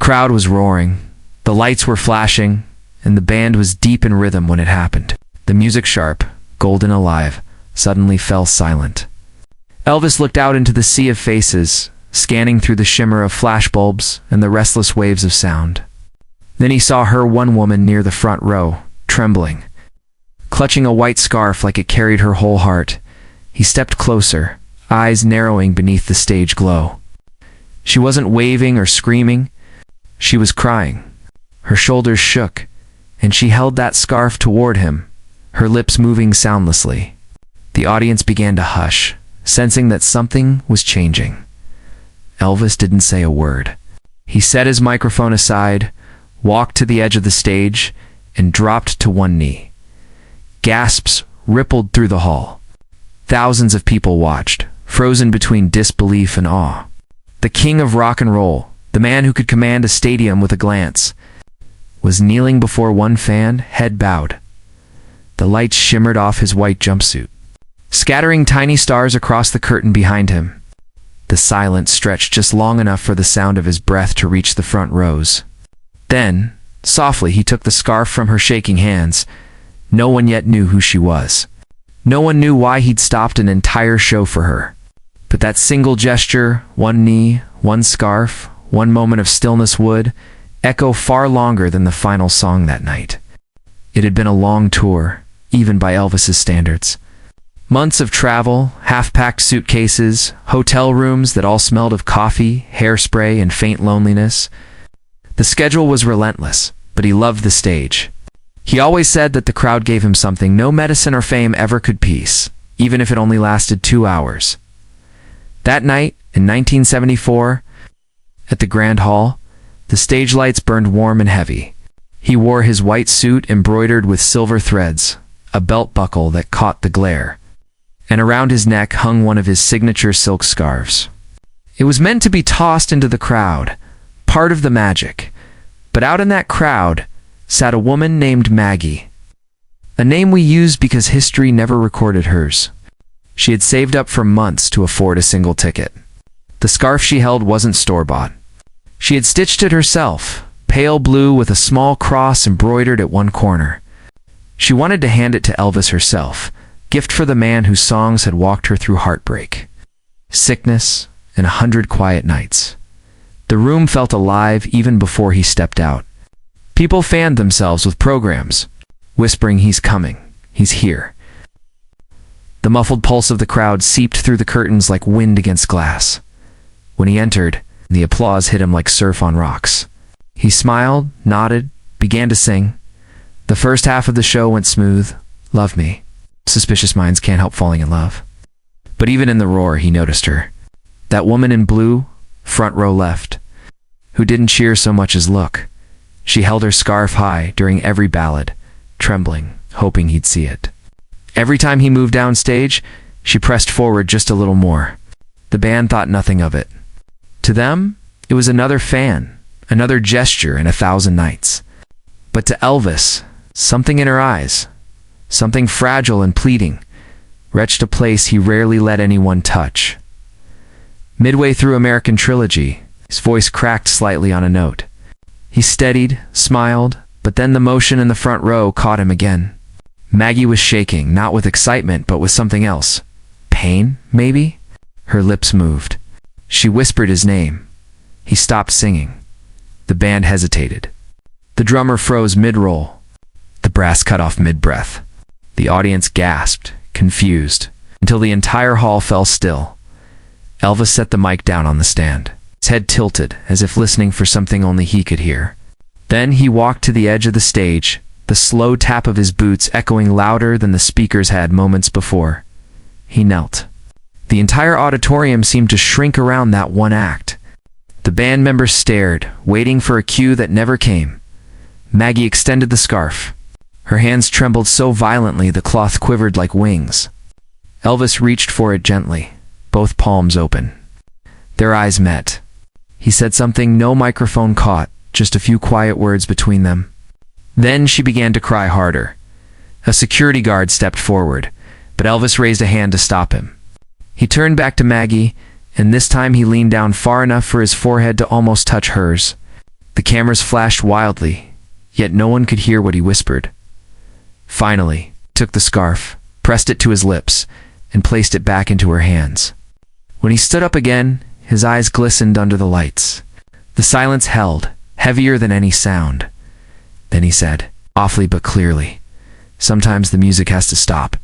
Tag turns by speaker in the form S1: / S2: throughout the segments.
S1: crowd was roaring, the lights were flashing, and the band was deep in rhythm when it happened. The music, sharp, golden, alive, suddenly fell silent. Elvis looked out into the sea of faces, scanning through the shimmer of flashbulbs and the restless waves of sound. Then he saw her, one woman near the front row, trembling, clutching a white scarf like it carried her whole heart. He stepped closer, eyes narrowing beneath the stage glow. She wasn't waving or screaming. She was crying. Her shoulders shook, and she held that scarf toward him, her lips moving soundlessly. The audience began to hush, sensing that something was changing. Elvis didn't say a word. He set his microphone aside, walked to the edge of the stage, and dropped to one knee. Gasps rippled through the hall. Thousands of people watched, frozen between disbelief and awe. The king of rock and roll, the man who could command a stadium with a glance, was kneeling before one fan, head bowed. The lights shimmered off his white jumpsuit, scattering tiny stars across the curtain behind him. The silence stretched just long enough for the sound of his breath to reach the front rows. Then, softly, he took the scarf from her shaking hands. No one yet knew who she was. No one knew why he'd stopped an entire show for her. But that single gesture, one knee, one scarf, one moment of stillness would echo far longer than the final song that night. It had been a long tour, even by Elvis's standards. Months of travel, half-packed suitcases, hotel rooms that all smelled of coffee, hairspray, and faint loneliness. The schedule was relentless, but he loved the stage. He always said that the crowd gave him something no medicine or fame ever could piece, even if it only lasted 2 hours. That night, in 1974, at the Grand Hall, the stage lights burned warm and heavy. He wore his white suit embroidered with silver threads, a belt buckle that caught the glare, and around his neck hung one of his signature silk scarves. It was meant to be tossed into the crowd, part of the magic. But out in that crowd sat a woman named Maggie, a name we use because history never recorded hers. She had saved up for months to afford a single ticket. The scarf she held wasn't store-bought. She had stitched it herself, pale blue with a small cross embroidered at one corner. She wanted to hand it to Elvis herself, gift for the man whose songs had walked her through heartbreak, sickness, and 100 quiet nights. The room felt alive even before he stepped out. People fanned themselves with programs, whispering, "He's coming, he's here." The muffled pulse of the crowd seeped through the curtains like wind against glass. When he entered, the applause hit him like surf on rocks. He smiled, nodded, began to sing. The first half of the show went smooth. Love me. Suspicious minds can't help falling in love. But even in the roar, he noticed her. That woman in blue, front row left, who didn't cheer so much as look. She held her scarf high during every ballad, trembling, hoping he'd see it. Every time he moved downstage, she pressed forward just a little more. The band thought nothing of it. To them, it was another fan, another gesture in 1,000 nights. But to Elvis, something in her eyes, something fragile and pleading, reached a place he rarely let anyone touch. Midway through American Trilogy, his voice cracked slightly on a note. He steadied, smiled, but then the motion in the front row caught him again. Maggie was shaking, not with excitement, but with something else. Pain, maybe? Her lips moved. She whispered his name. He stopped singing. The band hesitated. The drummer froze mid-roll. The brass cut off mid-breath. The audience gasped, confused, until the entire hall fell still. Elvis set the mic down on the stand, his head tilted, as if listening for something only he could hear. Then he walked to the edge of the stage, the slow tap of his boots echoing louder than the speakers had moments before. He knelt. The entire auditorium seemed to shrink around that one act. The band members stared, waiting for a cue that never came. Maggie extended the scarf. Her hands trembled so violently the cloth quivered like wings. Elvis reached for it gently, both palms open. Their eyes met. He said something no microphone caught, just a few quiet words between them. Then she began to cry harder. A security guard stepped forward, but Elvis raised a hand to stop him. He turned back to Maggie, and this time he leaned down far enough for his forehead to almost touch hers. The cameras flashed wildly, yet no one could hear what he whispered. Finally, he took the scarf, pressed it to his lips, and placed it back into her hands. When he stood up again, his eyes glistened under the lights. The silence held, heavier than any sound. Then he said, awfully but clearly, "Sometimes the music has to stop,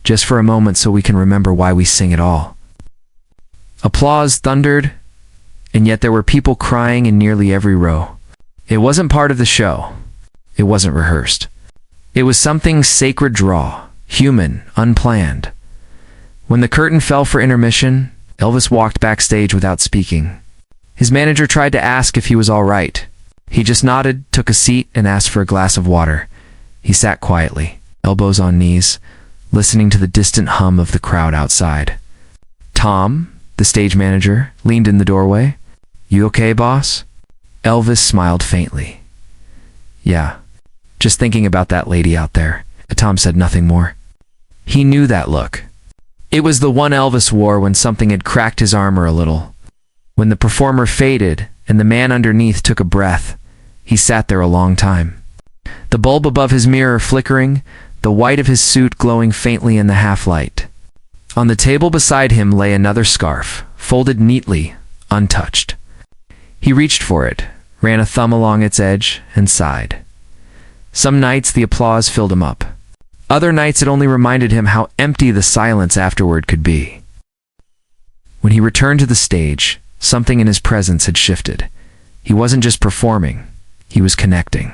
S1: just for a moment so we can remember why we sing it all." Applause thundered, and yet there were people crying in nearly every row. It wasn't part of the show. It wasn't rehearsed. It was something sacred, raw, human, unplanned. When the curtain fell for intermission, Elvis walked backstage without speaking. His manager tried to ask if he was all right. He just nodded, took a seat, and asked for a glass of water. He sat quietly, elbows on knees, listening to the distant hum of the crowd outside. Tom, the stage manager, leaned in the doorway. "You okay, boss?" Elvis smiled faintly. "Yeah, just thinking about that lady out there." Tom said nothing more. He knew that look. It was the one Elvis wore when something had cracked his armor a little. When the performer faded and the man underneath took a breath, he sat there a long time. The bulb above his mirror flickering, the white of his suit glowing faintly in the half-light. On the table beside him lay another scarf, folded neatly, untouched. He reached for it, ran a thumb along its edge, and sighed. Some nights the applause filled him up. Other nights it only reminded him how empty the silence afterward could be. When he returned to the stage, something in his presence had shifted. He wasn't just performing, he was connecting.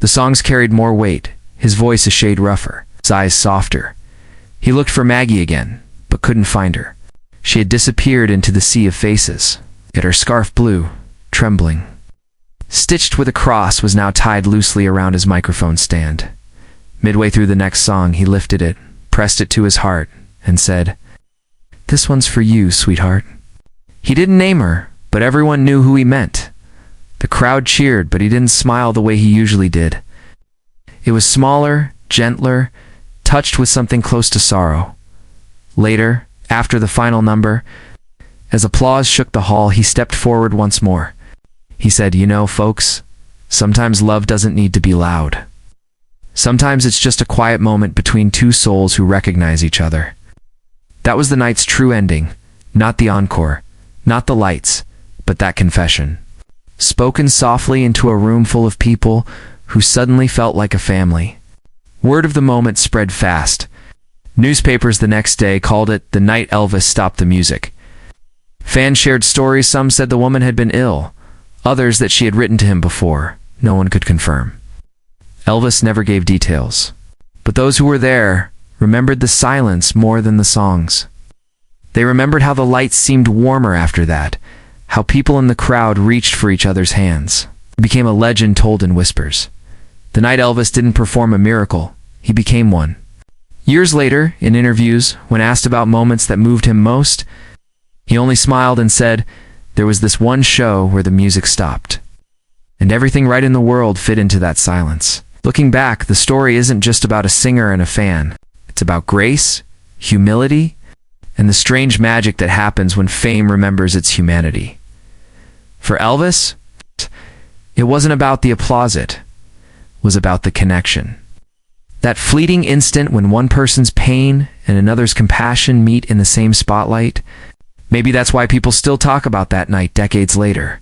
S1: The songs carried more weight, his voice a shade rougher, his eyes softer. He looked for Maggie again, but couldn't find her. She had disappeared into the sea of faces, yet her scarf blew, trembling. Stitched with a cross was now tied loosely around his microphone stand. Midway through the next song, he lifted it, pressed it to his heart, and said, "This one's for you, sweetheart." He didn't name her, but everyone knew who he meant. The crowd cheered, but he didn't smile the way he usually did. It was smaller, gentler, touched with something close to sorrow. Later, after the final number, as applause shook the hall, he stepped forward once more. He said, "You know, folks, sometimes love doesn't need to be loud. Sometimes it's just a quiet moment between two souls who recognize each other." That was the night's true ending, not the encore, not the lights, but that confession. Spoken softly into a room full of people who suddenly felt like a family. Word of the moment spread fast. Newspapers the next day called it the night Elvis stopped the music. Fans shared stories. Some said the woman had been ill, others that she had written to him before. No one could confirm. Elvis never gave details, but those who were there remembered the silence more than the songs. They remembered how the lights seemed warmer after that, how people in the crowd reached for each other's hands. It became a legend told in whispers. The night Elvis didn't perform a miracle, he became one. Years later, in interviews, when asked about moments that moved him most, he only smiled and said, "There was this one show where the music stopped, and everything right in the world fit into that silence." Looking back, the story isn't just about a singer and a fan. It's about grace, humility, and the strange magic that happens when fame remembers its humanity. For Elvis, it wasn't about the applause, it was about the connection. That fleeting instant when one person's pain and another's compassion meet in the same spotlight. Maybe that's why people still talk about that night decades later.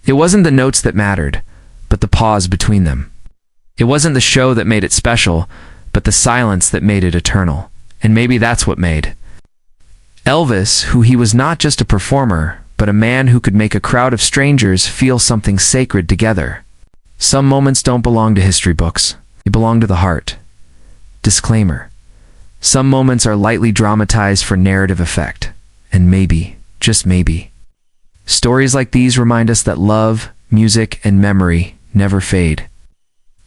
S1: It wasn't the notes that mattered, but the pause between them. It wasn't the show that made it special, but the silence that made it eternal. And maybe that's what made Elvis, who he was not just a performer, but a man who could make a crowd of strangers feel something sacred together. Some moments don't belong to history books. They belong to the heart. Disclaimer: some moments are lightly dramatized for narrative effect. And maybe, just maybe, stories like these remind us that love, music, and memory never fade.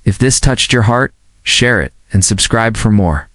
S1: If this touched your heart, share it and subscribe for more.